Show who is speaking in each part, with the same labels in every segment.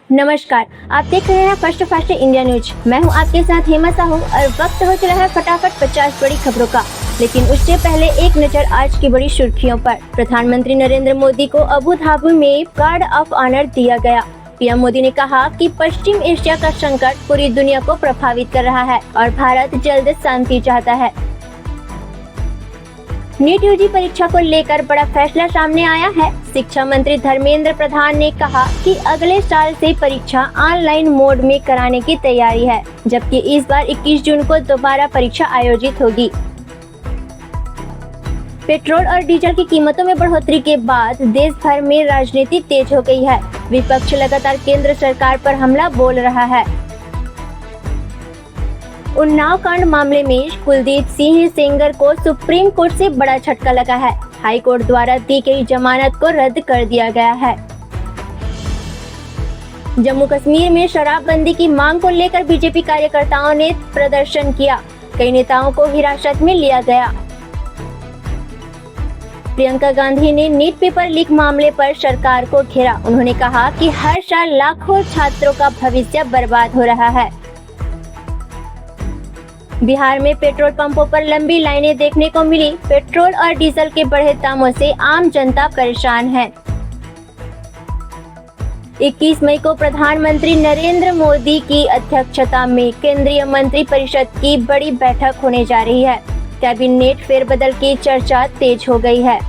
Speaker 1: नमस्कार, आप देख रहे हैं फर्स्ट फास्ट इंडिया न्यूज। मैं हूं आपके साथ हेमा साहू और वक्त हो चला है फटाफट 50 बड़ी खबरों का। लेकिन उससे पहले एक नजर आज की बड़ी सुर्खियों पर। प्रधानमंत्री नरेंद्र मोदी को अबू धाबी में गार्ड ऑफ ऑनर दिया गया। पीएम मोदी ने कहा कि पश्चिम एशिया का संकट पूरी दुनिया को प्रभावित कर रहा है और भारत जल्द शांति चाहता है। नीट यूजी परीक्षा को लेकर बड़ा फैसला सामने आया है। शिक्षा मंत्री धर्मेंद्र प्रधान ने कहा कि अगले साल से परीक्षा ऑनलाइन मोड में कराने की तैयारी है, जबकि इस बार 21 जून को दोबारा परीक्षा आयोजित होगी। पेट्रोल और डीजल की कीमतों में बढ़ोतरी के बाद देश भर में राजनीति तेज हो गई है। विपक्ष लगातार केंद्र सरकार पर हमला बोल रहा है। उन्नाव कांड मामले में कुलदीप सिंह सेंगर को सुप्रीम कोर्ट से बड़ा झटका लगा है। हाई कोर्ट द्वारा दी गई जमानत को रद्द कर दिया गया है। जम्मू कश्मीर में शराबबंदी की मांग को लेकर बीजेपी कार्यकर्ताओं ने प्रदर्शन किया। कई नेताओं को हिरासत में लिया गया। प्रियंका गांधी ने नीट पेपर लीक मामले पर सरकार को घेरा। उन्होंने कहा कि हर साल लाखों छात्रों का भविष्य बर्बाद हो रहा है। बिहार में पेट्रोल पंपों पर लंबी लाइनें देखने को मिली। पेट्रोल और डीजल के बढ़े दामों से आम जनता परेशान है। 21 मई को प्रधानमंत्री नरेंद्र मोदी की अध्यक्षता में केंद्रीय मंत्री परिषद की बड़ी बैठक होने जा रही है। कैबिनेट फेरबदल की चर्चा तेज हो गई है।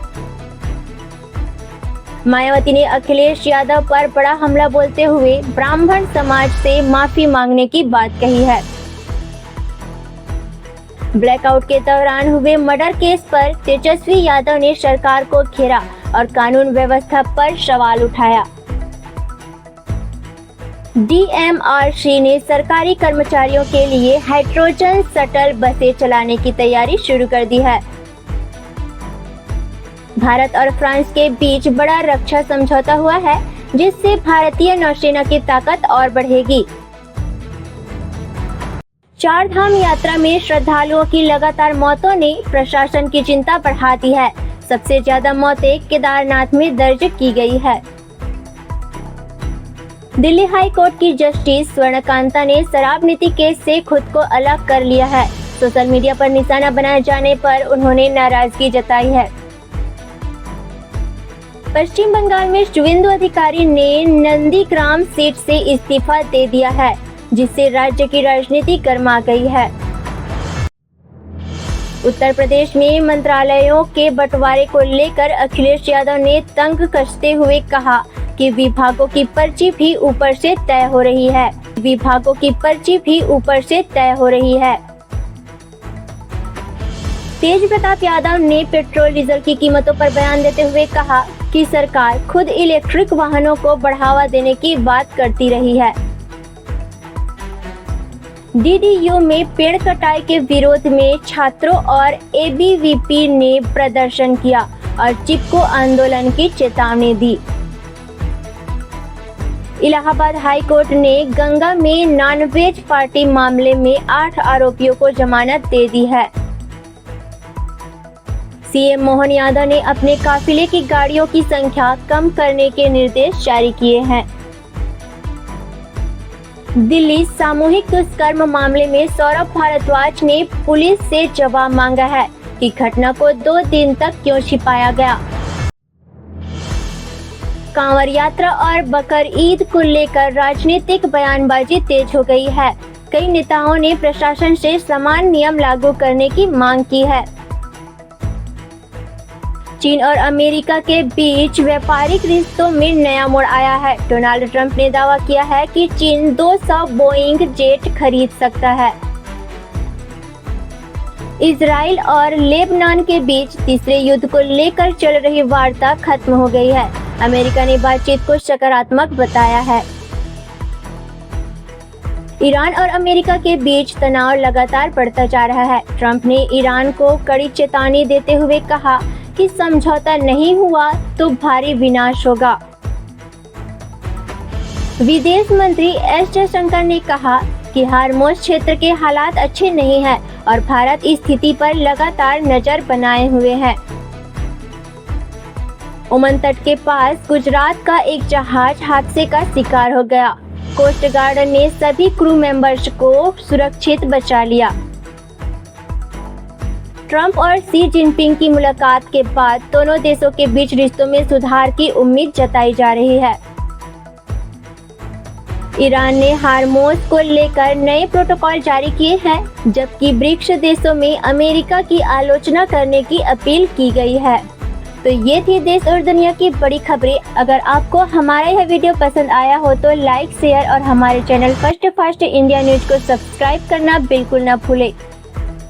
Speaker 1: मायावती ने अखिलेश यादव पर बड़ा हमला बोलते हुए ब्राह्मण समाज से माफी मांगने की बात कही है। ब्लैकआउट के दौरान हुए मर्डर केस पर तेजस्वी यादव ने सरकार को घेरा और कानून व्यवस्था पर सवाल उठाया। डीएमआरसी ने सरकारी कर्मचारियों के लिए हाइड्रोजन शटल बसें चलाने की तैयारी शुरू कर दी है। भारत और फ्रांस के बीच बड़ा रक्षा समझौता हुआ है, जिससे भारतीय नौसेना की ताकत और बढ़ेगी। चार धाम यात्रा में श्रद्धालुओं की लगातार मौतों ने प्रशासन की चिंता बढ़ा दी है। सबसे ज्यादा मौतें केदारनाथ में दर्ज की गई है। दिल्ली हाई कोर्ट की जस्टिस स्वर्णकांता ने शराब नीति केस से खुद को अलग कर लिया है। सोशल मीडिया पर निशाना बनाए जाने पर उन्होंने नाराजगी जताई है। पश्चिम बंगाल में शुवेंदु अधिकारी ने नंदीग्राम सीट से इस्तीफा दे दिया है, जिससे राज्य की राजनीति गर्मा गई है। उत्तर प्रदेश में मंत्रालयों के बंटवारे को लेकर अखिलेश यादव ने तंग कसते हुए कहा कि विभागों की पर्ची भी ऊपर से तय हो रही है। विभागों की पर्ची भी ऊपर से तय हो रही है। तेज प्रताप यादव ने पेट्रोल डीजल की कीमतों पर बयान देते हुए कहा कि सरकार खुद इलेक्ट्रिक वाहनों को बढ़ावा देने की बात करती रही है। डीडीयू में पेड़ कटाई के विरोध में छात्रों और एबीवीपी ने प्रदर्शन किया और चिपको आंदोलन की चेतावनी दी। इलाहाबाद हाई कोर्ट ने गंगा में नॉनवेज पार्टी मामले में 8 आरोपियों को जमानत दे दी है। सीएम मोहन यादव ने अपने काफिले की गाड़ियों की संख्या कम करने के निर्देश जारी किए हैं। दिल्ली सामूहिक दुष्कर्म मामले में सौरभ भारद्वाज ने पुलिस से जवाब मांगा है कि घटना को 2 दिन तक क्यों छिपाया गया। कांवड़ यात्रा और बकर ईद को लेकर राजनीतिक बयानबाजी तेज हो गई है। कई नेताओं ने प्रशासन से समान नियम लागू करने की मांग की है। चीन और अमेरिका के बीच व्यापारिक रिश्तों में नया मोड़ आया है। डोनाल्ड ट्रंप ने दावा किया है कि चीन 200 बोइंग जेट खरीद सकता है। इजराइल और लेबनान के बीच तीसरे युद्ध को लेकर चल रही वार्ता खत्म हो गई है। अमेरिका ने बातचीत को सकारात्मक बताया है। ईरान और अमेरिका के बीच तनाव लगातार बढ़ता जा रहा है। ट्रंप ने ईरान को कड़ी चेतावनी देते हुए कहा कि समझौता नहीं हुआ तो भारी विनाश होगा। विदेश मंत्री एस जयशंकर ने कहा कि हार्मोज क्षेत्र के हालात अच्छे नहीं हैं और भारत इस स्थिति पर लगातार नजर बनाए हुए है। ओमान तट के पास गुजरात का एक जहाज हादसे का शिकार हो गया। कोस्ट गार्ड ने सभी क्रू मेंबर्स को सुरक्षित बचा लिया। ट्रंप और शी जिनपिंग की मुलाकात के बाद दोनों देशों के बीच रिश्तों में सुधार की उम्मीद जताई जा रही है। ईरान ने हार्मोज को लेकर नए प्रोटोकॉल जारी किए हैं, जबकि ब्रिक्स देशों में अमेरिका की आलोचना करने की अपील की गई है। तो ये थी देश और दुनिया की बड़ी खबरें। अगर आपको हमारा यह वीडियो पसंद आया हो तो लाइक, शेयर और हमारे channel first fast India news को सब्सक्राइब करना बिल्कुल ना भूलें।